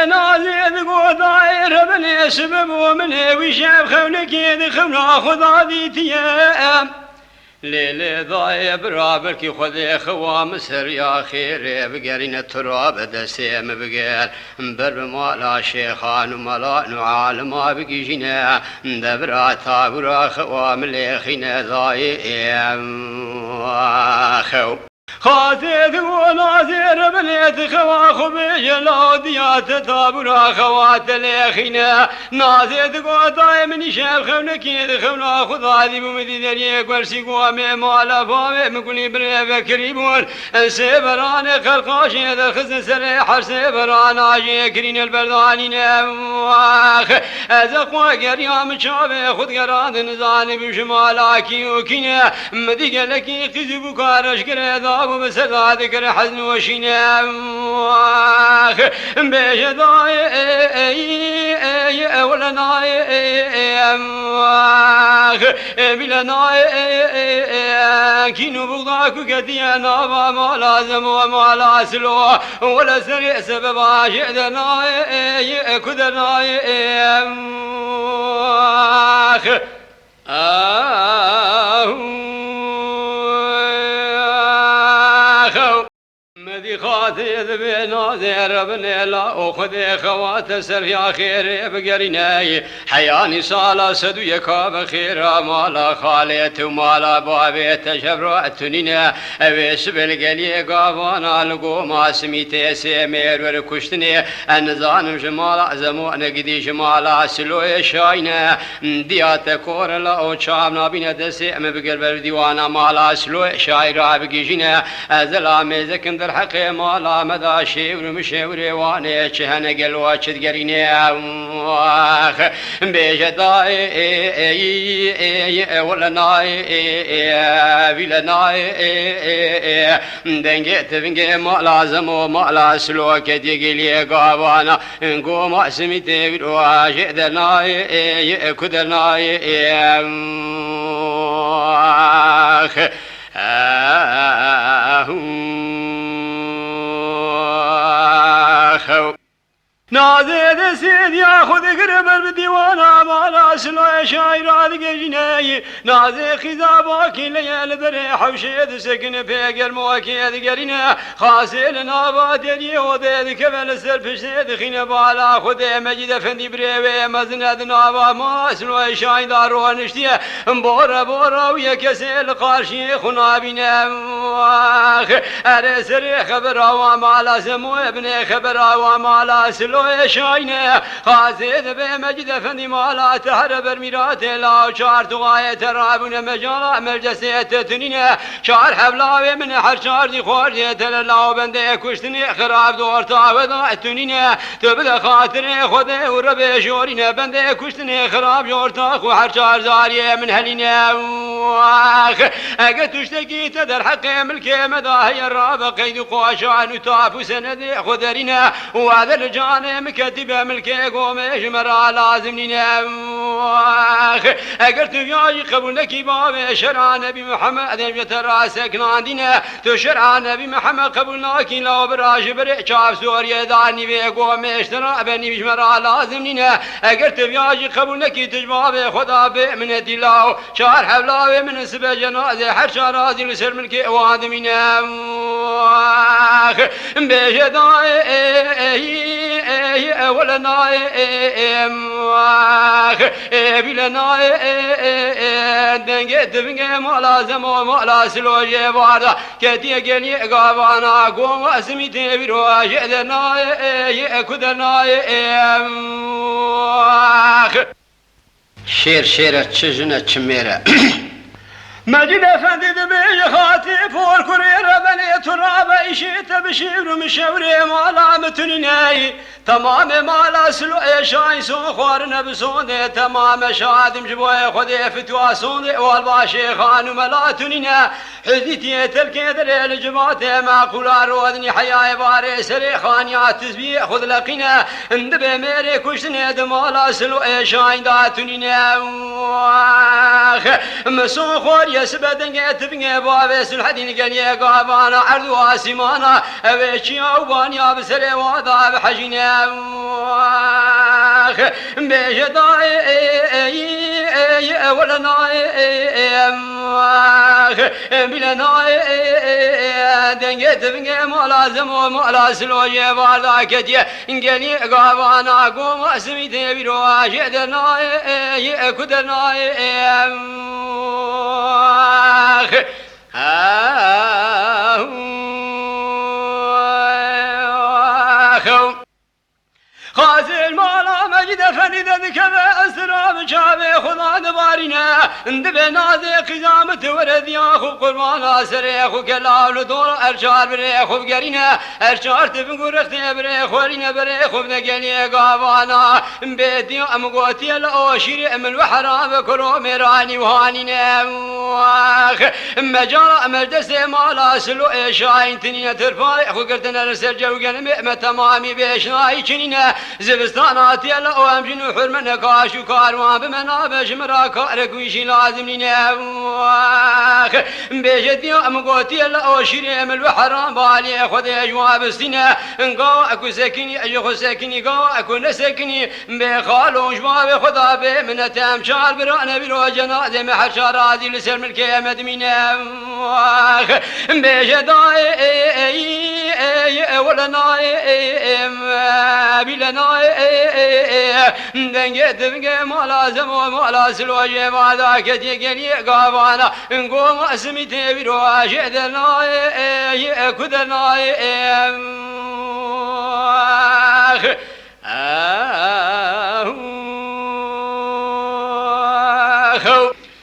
نازيد قداير بني سبب ومني وشاف خونك يدخل خذ هذه تيام ليلي ضايب رابك خذي خوام سر يا خير بقرين التراب دسيم بقال برب مالا شيخان ومالا نعال ما بقي جنا دبراتا برا خوام ليخين ضايب خو خاطيت وناظر بنيت خوا خبيج الأوديات تابرا خوات ليخينا نازيت قوطاي من شاب خونك يدخلنا خذادي بمدينة قرسي قوامي مالا فامي مقولي بريفة كريمون سيبران خلقاشي ذا خزن سريح سيبران عجي كرين البرداني نواخ أزقوا قريام شابي خذ قراد نزاني بشمالاكي وكينا مديق لكي قزي بكارش قريضا وبسدا ذكر حزن وشنا بجداي ولنا بلنا كينو بغضاك كدينا وما لازم وما لاسلو ولا سريع سبب عاشدنا كدنا خاطيذ بناظر بني لا أخذ خوات سر يا خير بقرناي حياني صالا سدو يكا بخير مالا خاليت ومالا بابيت شبراتنينا أبيس بالقلي قابانا لقو ما سميتي سيمير وركشتني النظام جمالا زمونا قدي جمالا سلوي شاينا ديات كور لا أو شامنا بنا دسيم بقلب ديوانا مالا سلوي شايرا بقيجنا أزلامي ذكن در حق مالا مدى شيور مشيور واني چهن قلوة چدقريني بيجداي ولناي بلناي دنجت بنجي مالا زمو مالا سلوك ديقلي قابانا انقو ما سميتي بلوا جدناي كدناي نازيد سيد ياخذ قرب بديوانا مالا سلوى شايرات قجناي نازي خزاباك ليال بريح وشيد سكن في قرموكي قرنا خاسل ناباتي وذي كبل سرف شيد خين بالا خذ مجد فندي بريوي مزند نابا ما سلوى شايدار ونشتي بورا بورا ويكسل قارشي خنابنا ارسل خبر ومالا سمو ابن خبر ومالا سلوى شاينه خازد بمجد فندي مالا تهر برميرات لا شار تغاية ترابون مجالا مجلسية تنينه شار حبلاوي من حر شار دي خورجي تللا وبندي كشتني خراب دورتا وضاع تنينه تبدا خاطري خذي وربي شورينه بندي كشتني خراب جورتا خو حر شار زاريه من هلينه اجت تشتكي تدر حق ملكي مداهي الراب قيد قواشان وتعب وسندي خذرينه وهذا الجانب مكتبه ملكي قومي جمرا لازم ننواخ اقرت وياي قبولك باب شرع نبي محمد يتراسك ناندينا تشرع نبي محمد قبولناك لا براج بريك شاف سوريا داني بي قومي اشترى بني جمرا لازم ننا اقرت وياي قبولك تجباب خدا بي من دلاو شار حبلاوي من سبع جنازه حر شارازي لسر ملكي وادمينا بجداي ولنا بلنا دنجت بنجي مالا زمو مالا سلوجي باردا كتي قلي قابانا قوم اسميتي برواج دنا كدنا شير شيرة تشجنة تشميرة مجد افندي دبي خاتف والكرير بني تراب ايشيت بشير مشوري مالا متنيناي تمام مالا سلو ايشاي سون خوارنا بسون تمام شادم جبوي خدي فتوى سون والباشي خان ملا تنينا حديتي تلكيدر الجماعة ما قولا رودني حياي باري سري خانيات تسبيح خذ لقينا اندبي ميري كشتني دمالا سلو ايشاي دا تنينا مسون خور يسبدن يتبني بابس الحدين قال يا قابانا عرض واسمانا أبيشي أوبانيا بسري وضع بحجنا بيجداي ولنا بلنا دنجت بني ملازم وملاسلو يباردا كتي قال يا قابانا قوم اسميتي برواشي دنا كدنا خازل مالا مجد فنيد ذكر أسراب شابي خضا دبارنا اندبي نازي قزامة ورد ياخو قربانا سريخو كلال دور أرشار بريخو بقرينا أرشار تبنقو رختي بريخو رينا بريخو بنقلي قابانا بيتي أمقوتي الأوشيري أمن وحرام كرو ميراني وهانينا مجارة مجدسي مالا سلو إيشاين تنيا ترفاي خو قرتنا رسل وقلمي متمامي بيشناي چنينا زبستاناتي الله وامجن حرمنا كاشو كاروان بمنابش مراكارك ويشي لازم لنواخ بيجتي امقوتي الله وشيري امل وحرام بالي خذي جواب السنة انقوا اكو ساكني اجو ساكني قوا اكو نساكني بخالو جواب خذا بمن تمشار برانا بلو جنازة محشار هذه لسر ملكي مدمينا بيجتاي ولنا بلنا دنجت بنجي ملازم وملاسل وجه بعد كتي قلي قابانا نقوم اسميتي برواجه دنا كدنا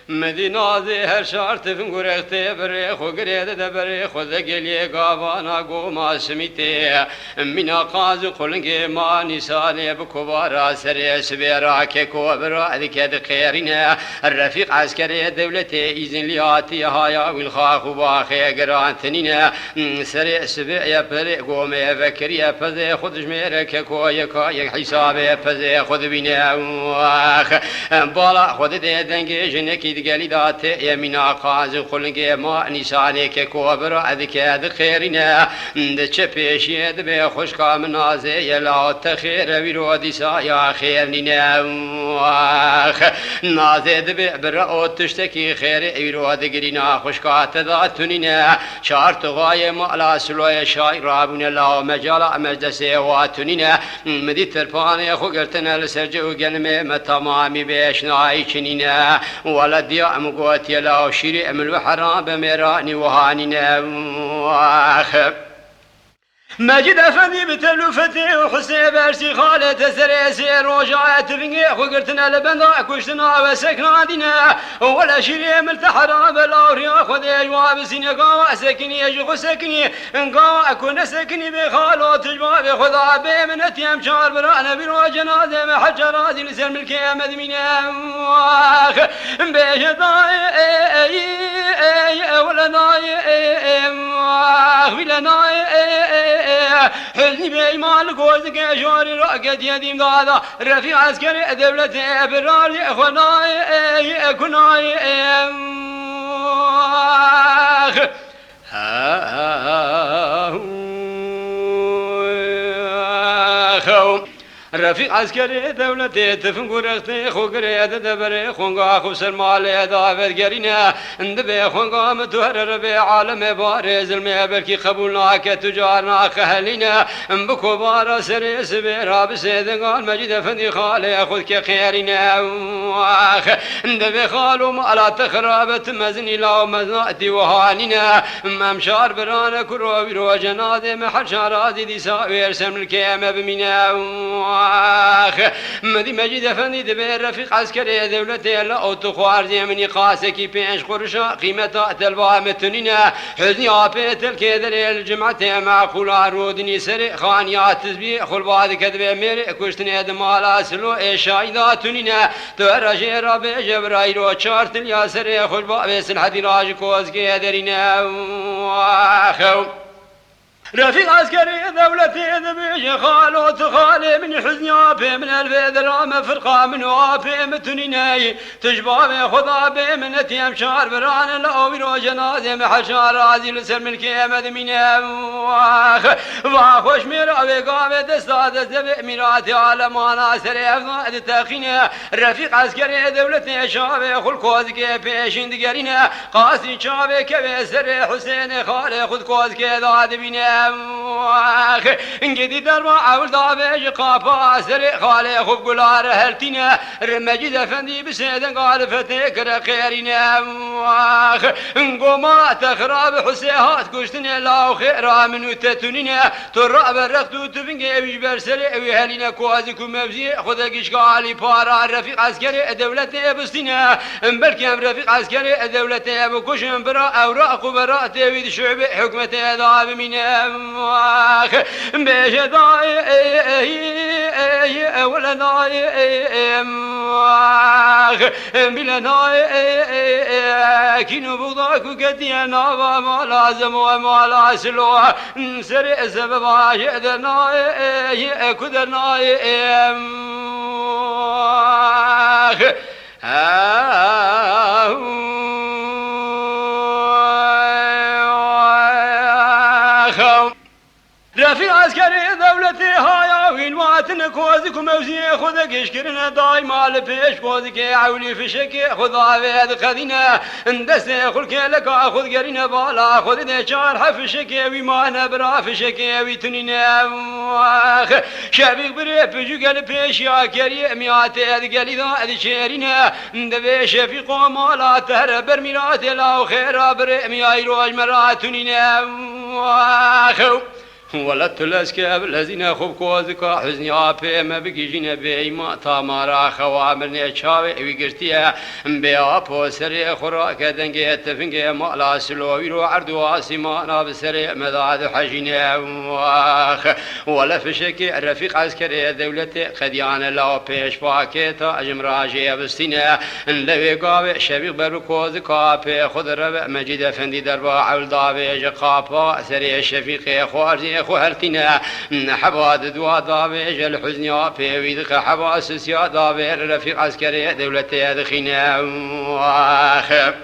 مدينة زهر شارت فنقرختي بريخو قريد دبريخو ذقلي قابانا قوما سميتي من قاز قلنقي ما نساني بكبارا سري سبيرا كيكو برا ذكاد خيرنا الرفيق عسكري دولتي إذن لياتي هايا والخاخ باخي قرانتنينا سري سبيع بري قومي فكري فزي خذ جميرك كيكو يكايك حسابي فزي خذ بنا بالا خذ دي دنقي جنكي قالي دات يمين قاز خلقي ما نسانك كوبر اذكاد خيرنا دچپيش يد به خوشكا منازه يلا تخير ويرودي سا يا خيرنا نازد به برا تشتكي خير ويرود غرينا خوشكا تذاتننا شارت غايه مالا سلوي شاعر ابن الله مجال مجلس واتننا مدي ترفان خو قرتنا لسرجو قلمه متمامي بيشناي چنينا ولد يا مقوتي لا شيري امل وحرام بميراني وهانينا مجد افندي بتلوفتي وحسين برسي خالة سريسي رجعت بني خقرتنا لبندا كشتنا وسكنا دينا ولا شيء ملتحرا بلا ريا خذي جواب سينقا سكني يجو سكني انقا اكون سكني بخالو تجواب خذا بمن تيم شار برانا بلو جنازه محجر هذه لسلم الكيامه منا بيجداي ولا ناي ولا ناي حزني بإيمان قوزك جاري رأكد يديم دادا رفيع عسكري دولة براري أخناي كناي رفيق عسكري دولتي تفنقر اختي خوكري دبري خونقا خسر مالي دافت قرينا اندبي خونقا متوهر ربي عالم بارز الميبركي قبولنا كتجارنا خهلنا بكو بارا سري سبيرا بسيدنقال مجد فندي خالي خذك خيرنا اندبي خالو مالا تخرابت مزني لا مزناتي وهاننا ممشار برانا كروبي رو جنادي محر شارادي دي ساوير سمل كيام بمنا مدي مجيد افندي دبير رفيق عسكري دولتي لا اوتو خوارزي مني قاسكي بينش قرشا قيمتها تلبا متنينا حزني ابيت الكدر الجمعه مع خلا رودني سري خانيات تسبيح خل بعد كذبه ميري كشتني دمالا سلو اشايدا تنينا ترجي رب جبرائيل وشارت الياسر خل باب سلحدي راج كوزكي درينا واخو رفيق عسكري دولتي ذبيش خالو تخالي من حزن عافي من الفدرام فرقة من عافي متنيناي تجبابي خضابي من اتيام شهر بران الاويرو جنازي محشار رازي لسر من كيمد من واخوش ميراوي قامي دستاد الزبئ ميراتي على مانا سري افضاد التاخينة رفيق عسكري دولتي شابي خل كوزكي بيشين دقارينا قاسي شابي كبي سري حسين خالي خذ كوزكي داد بينا انجدي دربا عول دابج قافا سري خالي خوب قلار هلتنا رمجد افندي بسيدن قال فتكر خيرنا انقوما تخراب حسيهات كشتنا لا خيرا من تتننا تراب الرقدو تفنجي بجبر سري ويهلنا كوازكم مبزي خذك اشقالي بارا رفيق عسكري دولتنا بستنا بلكي رفيق عسكري دولتنا بكشن برا اوراق وبراء تيويد شعب حكمة داب من بيش داي ولا ناي بلا ناي كينو بغضاك وكتينا وما لازم وما لاسلو سري سبب عشد ناي كذا ناي رفيق عسكري دولتي هايا وين واتن كوزك وموزي خذك اشكرنا دايما لبيش كوزك عولي في شكي خذ عبيد خذينا اندسي خلك لك خذ قرينا بالا خذ ديشار حف شكي وما نبرا في شكي ويتنينا شابك بريب بجو قال بيش يا كريم يا تيد قال اذا شيرنا دبيش في قوم لا تهرب برميلات لا خير بريم يا يروج مراتنينا ولدت الأسكاب الذين خب كوزكا حزني عابي ما بقيجين بيما تامارا خوامرني شاوي ويقرتيا بيا بوسري خراك دنجي تفنجي مالا سلوي رو عردو عاصمانا بسري مداد حجينا ولا فشكي رفيق عسكري دولتي قديان لا بيش باكيتا اجمراجي بستينا لوي قاوي شبيق برو كوزكا بي خض ربع مجيد افندي دربا عول دابي جقابا سري شفيقي خوارزي خوهرتنا حباد دوا دابج الحزن عافي ويدق حباس سيا دابر رفيق عسكري دولتي دخينا واخب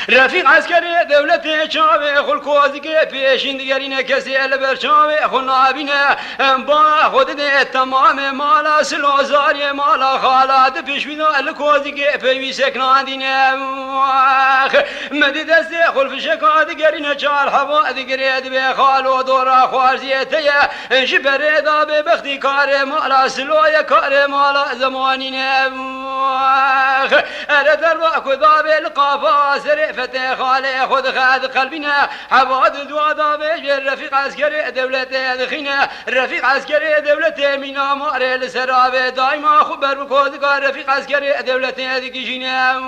رفيق عسكري دولتي شابي خل كوزكي بيشين دقارينا كسي البر شابي خلنا بينا با خود دي تمام مالا سلو زاري مالا خالات بيشوينا الكوزكي بيوي سكنان دينا مدي دستي خل في شكا دقارينا شار حبا دقريد بي خالو دورا خوارزيتيا جبري دابي بختي كاري مالا سلو يكاري مالا زمانينا اردر واكو دابي القافا سري فتح خالي خذ خاذ قلبنا حباد دوادا بيجر رفيق عسكري دولتي دخينا رفيق عسكري دولتي مينا ماري لسرابي دايما خبر بكوذ رفيق عسكري دولتي دكيجينا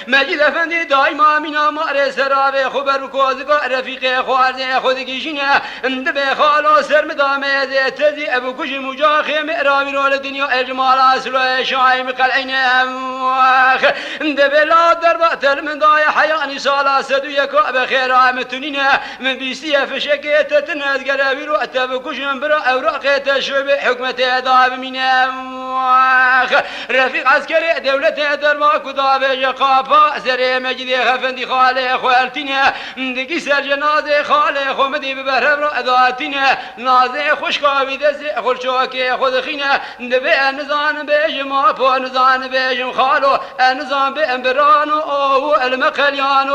مجيد افندي دايما مينا ماري سرابي خبر بكوذ رفيق خوارزي خذ كيجينا اندبي خالو سر مدامي زي تزي ابو كش مجاخي مئرامي رول الدنيا اجمال اسلو شايم قلعينا اندبي لا دربات من ضايع حياني صالا سدو يكو بخير عامتنينا من بيسيا في شكيتة تنهد قلبي رؤتا بكشن برا اوراقي تشعب حكمة داب منا رفيق عسكري دولة درباك ودابي قافا سري مجدي خفندي خالي خوالتنا دقي سر جنازي خالي خمدي ببرهب رأذاتنا نازي خشكاوي دزي خلشوكي خذ خينا دبي نزان بيجم ابو نزان بيجم خالو نزان بامبرانو او المقليانو